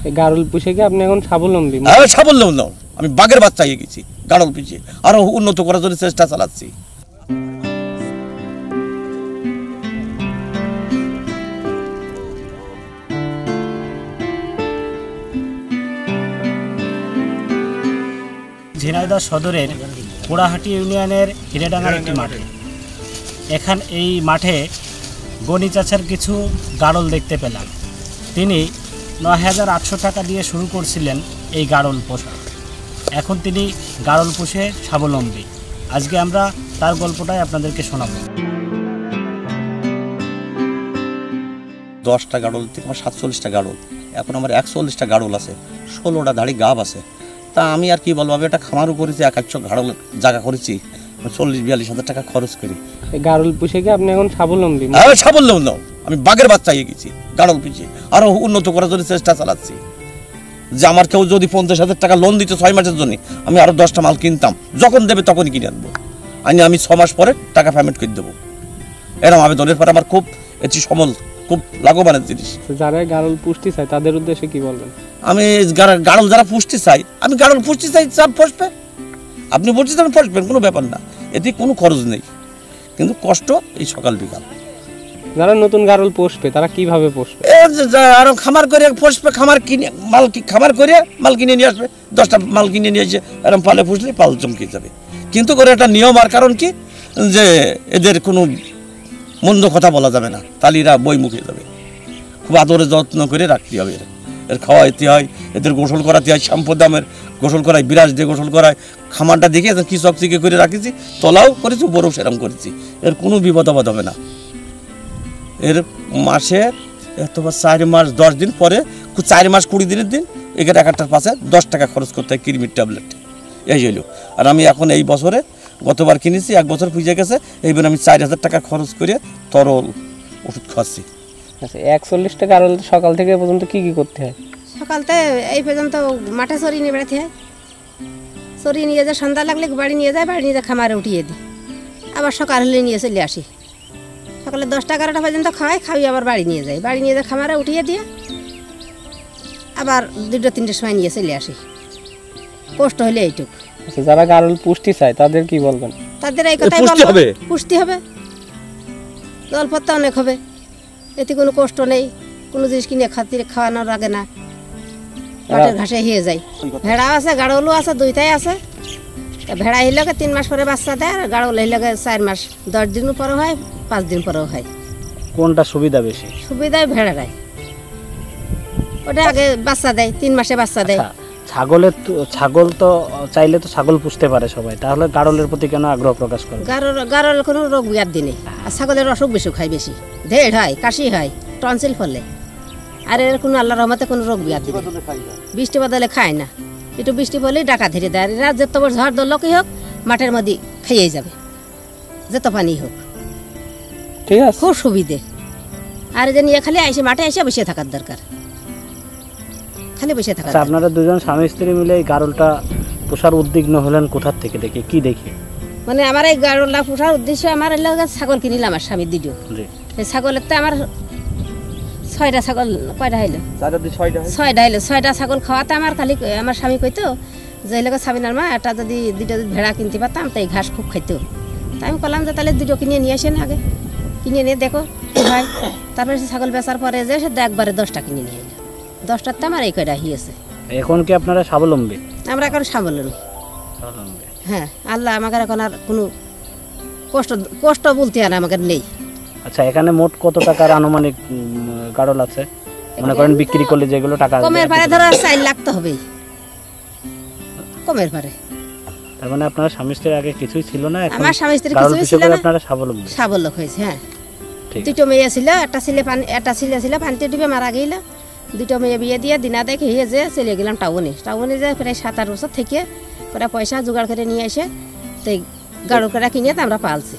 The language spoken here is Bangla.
এই গাড়ল পুষে কি আপনি এখন স্বাবলম্বী? হ্যাঁ, স্বাবলম্বী। আমি বাঘের বাচ্চা হয়ে গেছি গাড়ল পুষে, আরো উন্নত করার জন্য চেষ্টা চালাচ্ছি। ঝিনাইদহ সদরের পোড়াহাটি ইউনিয়নের হিরেডাঙ্গার একটি মাঠে, এই মাঠে গনি চাচার কিছু গাড়ল দেখতে পেলাম। তিনি ৯,৮০০ টাকা দিয়ে শুরু করছিলেন এই গাড়ল পোষা। এখন তিনি গাড়ল পুষে স্বাবলম্বী। আজকে আমরা তার গল্পটাই আপনাদেরকে শোনাবো। 10টা গাড়ল থেকে আমার 47টা গাড়ল, এখন আমার 41টা গাড়ল আছে, 16টা দাড়ি গাব আছে। তা আমি আর কি বলবো, আমি একটা খামারও করেছি, 100 গাড়ল জায়গা করেছি, 40-42 হাজার টাকা খরচ করি। এই গাড়ল পুষে কি আপনি এখন স্বাবলম্বী? হ্যাঁ, স্বাবলম্বী। আমি বাঘের বাচ্চা হয়ে গেছি গাড়ল পুষে, আরো উন্নত করার জন্য চেষ্টা চালাচ্ছি। যে আমার কেউ যদি 50,000 টাকা লোন দিত 6 মাসের জন্য, আমি আরো 10টা মাল কিনতাম, যখন দেবে তখনই কিনে আনবো। আমি 6 মাস পরে টাকা পেমেন্ট করে দেবো। এরকম আবেদনের পরে আমার খুব এটি সমল, খুব লাভবানের জিনিস। যারা গাড়ল পুষতে চায় তাদের উদ্দেশ্যে কি বলবেন? আমি গাড়ল যারা পুষতে চাই, আমি গাড়ল পুষতে চাই, সব পুষবে। আপনি পুষতে চান পুষবেন, কোনো ব্যাপার না, এতে কোনো খরচ নেই, কিন্তু কষ্ট এই সকাল বিকাল। যারা নতুন গাড়ল পুষবে তারা কিভাবে পুষবে? আরো খামার করে পুষবে, খামার করে মাল কিনে নিয়ে আসবে, 10টা মাল কিনে নিয়ে এসে এরকম পালে পুষলে পাল চমকে যাবে। কিন্তু করে একটা নিয়ম, আর কারণ কি, যে এদের কোনো মন্দ কথা বলা যাবে না, তালিরা বই মুখে যাবে। খুব আদরে যত্ন করে রাখতে হবে, এর খাওয়াইতে হয়, এদের গোসল করাতে হয়, শ্যাম্পু দামের গোসল করায়, বিরাজ দিয়ে গোসল করায়। খামারটা দেখে কি চকচিকে করে রাখেছি, তলাও করেছি, উপরেও সেরকম করেছি, এর কোনো বিপদ আপদ হবে না। এর মাসে অথবা 4 মাস 10 দিন পরে, 4 মাস 20 দিনের দিন এখানে একটার পাশে 10 টাকা খরচ করতে হয় কৃমির ট্যাবলেট। এই হইল। আর আমি এখন এই বছরে, গতবার কিনেছি, 1 বছর পুজে গেছে, এইবার আমি 4,000 টাকা খরচ করে তরল ওষুধ খাচ্ছি। আচ্ছা, 41টা গাড়ল সকাল থেকে পর্যন্ত কি কি করতে হয়? সকালতে এই পর্যন্ত মাঠে চড়িয়ে নিয়ে বেড়াতে হয়, চড়িয়ে নিয়ে যায়, সন্ধ্যা লাগলে বাড়ি নিয়ে যায়, বাড়ি নিয়ে যায় খামারে উঠিয়ে দিই, আবার সকাল হলে নিয়ে চলে আসি। সকালে 10টা-11টা পর্যন্ত খাওয়াই আবার বাড়ি নিয়ে যায়, খামারে উঠিয়ে দিয়ে আবার 2টা-3টার সময় নিয়ে চলে আসি। কষ্ট হলে এইটুকু। আচ্ছা, যারা গাড়ল পুষতে চায় তাদের কি বলবেন? তাদের এই কথাই বলবো, পুষতে হবে, জলপত্তা অনেক হবে, এতে কোনো কষ্ট নেই, কোনো জিনিস কিনে খাওয়ানোর আগে না, মাঠের ঘাসে হয়ে যায়। ভেড়া আছে, গাড়লও আছে, 2টাই আছে। ভেড়া হইলে 3 মাস পরে বাচ্চা দেয়, আর গাড়ল হইলে 4 মাস 10 দিন পরে হয়, 5 দিন পরেও হয়। কোনটা সুবিধা বেশি? সুবিধায় ভেড়াটাই, ওটা আগে বাচ্চা দেয়, 3 মাসে বাচ্চা দেয়। ছাগল তো চাইলে তো ছাগল পুষতে পারে সবাই, তাহলে গাড়লের প্রতি কেন আগ্রহ প্রকাশ করে? গাড়ল কোনো রোগ ব্যাধি নেই, আর ছাগলের অসুখ বিসুখ হয় বেশি, ঢেড় হয়, কাশি হয়, টনসিল ফলে, আর এর কোনো আল্লাহর রহমতে কোনো রোগ ব্যাধি নেই। বৃষ্টি বদলে খায় না, একটু বৃষ্টি পড়লেই ডাকা ধরে দেয়, এরা যত বড় ঝড় দোলকই হোক মাঠের মধ্যে খেয়ে যাবে, যত পানি হোক। ঠিক আছে, খুব সুবিধে। আর যে নিয়ে খালি এসে মাঠে এসে বসে থাকার দরকার, খালি বসে থাকা। আপনারা দুজন স্বামী স্ত্রী মিলে এই গাড়লটা পোষার উদ্বিগ্ন হলেন কোথার থেকে, দেখে কি দেখে? মানে আমার এই গাড়লটা পোষার উদ্দেশ্য, আমার ছাগল কিনিলাম আমার স্বামীর দিদিও। এই ছাগলের তো আমার 6টা ছাগল, কয়টা হইলো? 6টা হইলো। 6টা ছাগল খাওয়াতে আমার খালি আমার স্বামী কইতো যে এই লোক সাবিনার মা একটা যদি 2টা ভেড়া কিনতে পারতাম, তাই ঘাস খুব খাইতো। তাই আমি বললাম যে তাহলে 2টো কিনে নিয়ে আসেন, আগে কিনে নিয়ে দেখো কি হয়। তারপরে সে ছাগল বেচার পরে যে সে একবারে 10টা কিনে নিয়ে এলো, 10টাতে আমার এই কয়টা হয়েছে। এখন কি আপনারা স্বাবলম্বী? আমরা এখন স্বাবলম্বী। হ্যাঁ, আল্লাহ আমাকে এখন আর কোনো কষ্ট বলতে আর আমাকে নেই। আচ্ছা, এখানে মোট কত টাকার আনুমানিক গাড়ল আছে মনে করেন বিক্রি করলে, যেগুলো টাকা কমের পারে ধরো 4 লাখ তো হবেই, কমের পারে। তার মানে আপনার স্বামী স্ত্রীর আগে কিছুই ছিল না, আমার স্বামী স্ত্রীর কিছুই ছিল না, আপনারা স্বাবলম্বী হয়েছে। হ্যাঁ, 2টো মেয়ে ছিল, একটা ছেলে ছিল পানিতে ডুবে মারা গেল। 2টো মেয়ে বিয়ে দিয়ে দিনা দেখে হয়ে যে চলে গেলাম টাউনে যে প্রায় 7-8 বছর থেকে পরে পয়সা জোগাড় করে নিয়ে এসে তো গাড়ল করা কিনে তো আমরা পালছি।